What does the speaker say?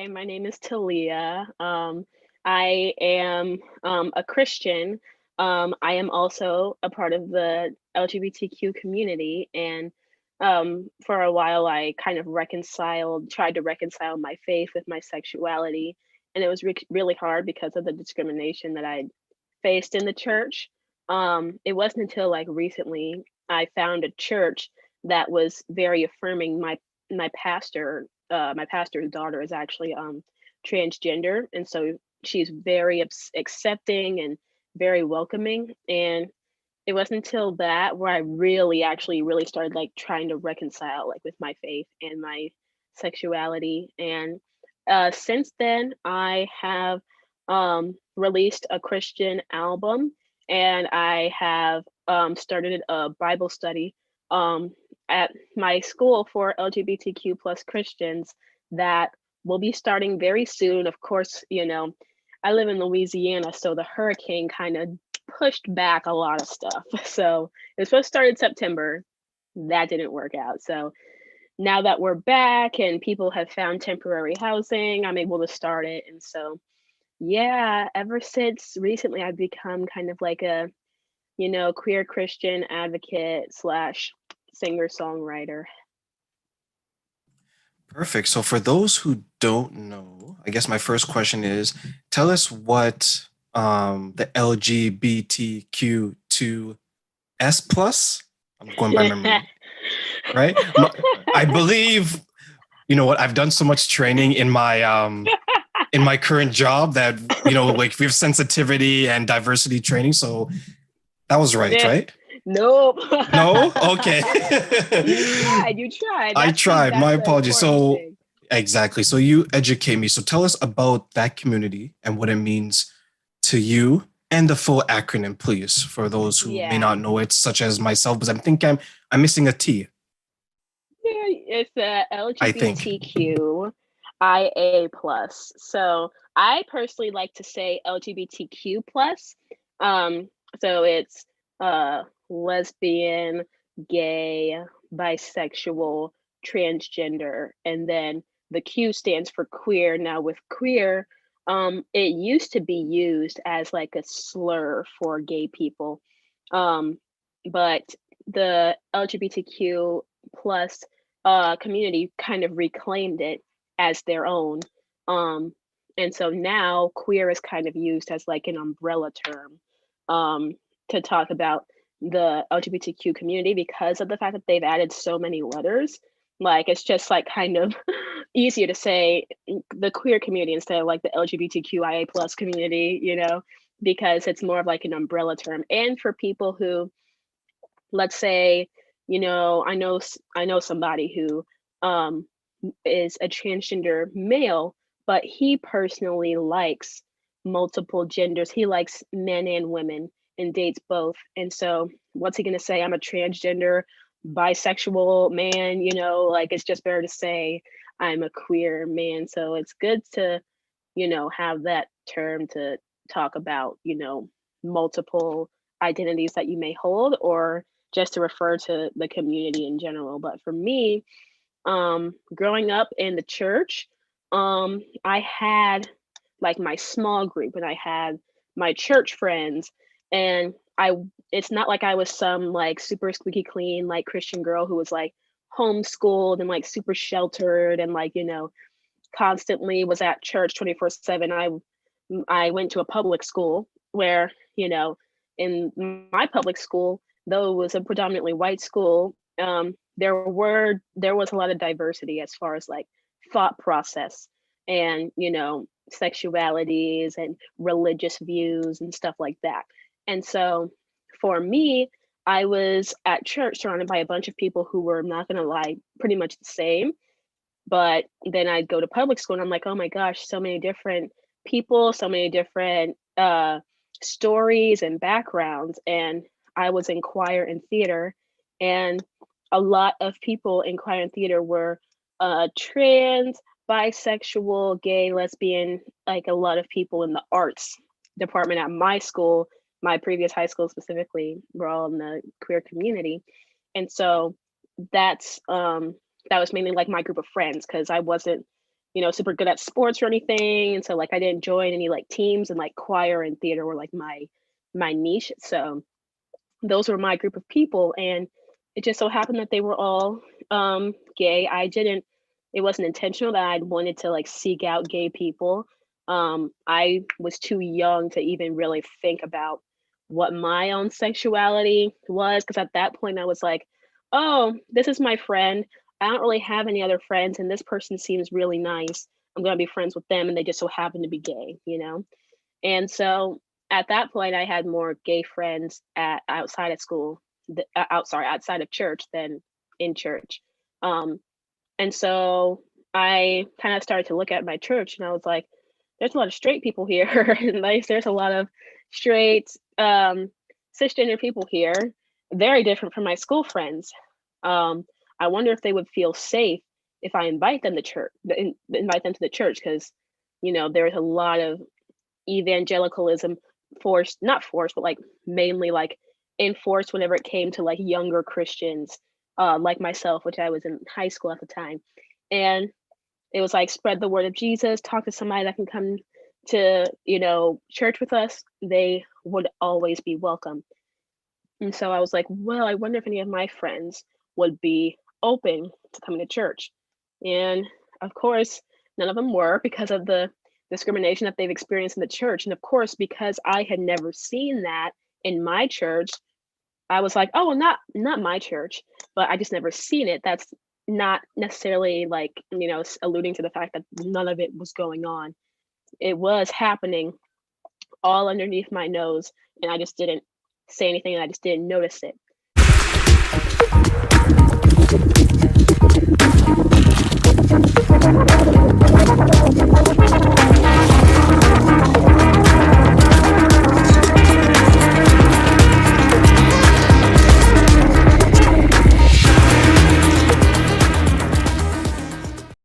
Hi, my name is Taleya. I am a Christian. I am also a part of the LGBTQ community, and for a while, I kind of tried to reconcile my faith with my sexuality, and it was really hard because of the discrimination that I faced in the church. It wasn't until like recently I found a church that was very affirming. My pastor's daughter is actually transgender, and so she's very accepting and very welcoming. And it wasn't until that where I really started like trying to reconcile like with my faith and my sexuality. And since then, I have released a Christian album, and I have started a Bible study um, at my school for LGBTQ plus Christians that will be starting very soon. Of course, I live in Louisiana, so the hurricane kind of pushed back a lot of stuff. So it was supposed to start in September. That didn't work out. So now that we're back and people have found temporary housing, I'm able to start it. And so, yeah, ever since recently, I've become kind of like a, queer Christian advocate slash singer songwriter. Perfect. So for those who don't know, I guess my first question is tell us what the LGBTQ2S plus, I'm going by memory, right? I believe, you know what, I've done so much training in my current job that, like we have sensitivity and diversity training. So that was right, Yeah. right? Nope. No? Okay. You tried. You tried. I tried. My That's the apologies. important So thing. exactly. So you educate me. So tell us about that community and what it means to you and the full acronym, please, for those who may Yeah. not know it, such as myself, because I'm missing a T, Yeah, it's the I think. LGBTQIA plus. So I personally like to say LGBTQ plus. Um, so it's lesbian, gay, bisexual, transgender, and then the Q stands for queer. Now with queer, it used to be used as like a slur for gay people. Um, but the LGBTQ plus community kind of reclaimed it as their own. Um, and so now queer is kind of used as like an umbrella term um, to talk about the LGBTQ community because of the fact that they've added so many letters. Like it's just like kind of easier to say the queer community instead of like the LGBTQIA plus community, because it's more of like an umbrella term. And for people who, let's say, I know somebody who um is a transgender male, but he personally likes multiple genders. He likes men and women and dates both. And so what's he going to say? I'm a transgender bisexual man, like it's just better to say I'm a queer man. So it's good to, have that term to talk about, multiple identities that you may hold, or just to refer to the community in general. But for me, growing up in the church, I had like my small group and I had my church friends, and it's not like I was some like super squeaky clean like Christian girl who was like homeschooled and like super sheltered and like, constantly was at church 24/7. I went to a public school where, in my public school, though it was a predominantly white school, there was a lot of diversity as far as like thought process and, sexualities and religious views and stuff like that. And so for me, I was at church surrounded by a bunch of people who were, not gonna lie, pretty much the same. But then I'd go to public school and I'm like, oh my gosh, so many different people, so many different stories and backgrounds. And I was in choir and theater, and a lot of people in choir and theater were trans, bisexual, gay, lesbian, like a lot of people in the arts department at my school, my previous high school specifically, were all in the queer community. And so that's that was mainly like my group of friends because I wasn't super good at sports or anything, and so like I didn't join any like teams, and like choir and theater were like my niche. So those were my group of people, and it just so happened that they were all gay. It wasn't intentional that I'd wanted to like seek out gay people. I was too young to even really think about what my own sexuality was, because at that point I was like, oh, this is my friend. I don't really have any other friends, and this person seems really nice. I'm gonna be friends with them, and they just so happen to be gay. And so at that point, I had more gay friends at outside of school, outside of church than in church. Um, and so I kind of started to look at my church, and I was like, there's a lot of straight people here, and like there's a lot of straight cisgender people here, very different from my school friends. I wonder if they would feel safe if I invite them to the church, because there's a lot of evangelicalism, forced not forced, but like mainly like enforced whenever it came to like younger Christians, like myself, which I was in high school at the time. And it was like, spread the word of Jesus, talk to somebody that can come to church with us. They would always be welcome. And so I was like, well, I wonder if any of my friends would be open to coming to church. And of course, none of them were, because of the discrimination that they've experienced in the church. And of course, because I had never seen that in my church, I was like, oh, well, not my church, but I just never seen it. That's not necessarily like, alluding to the fact that none of it was going on. It was happening all underneath my nose, and I just didn't say anything, and I just didn't notice it.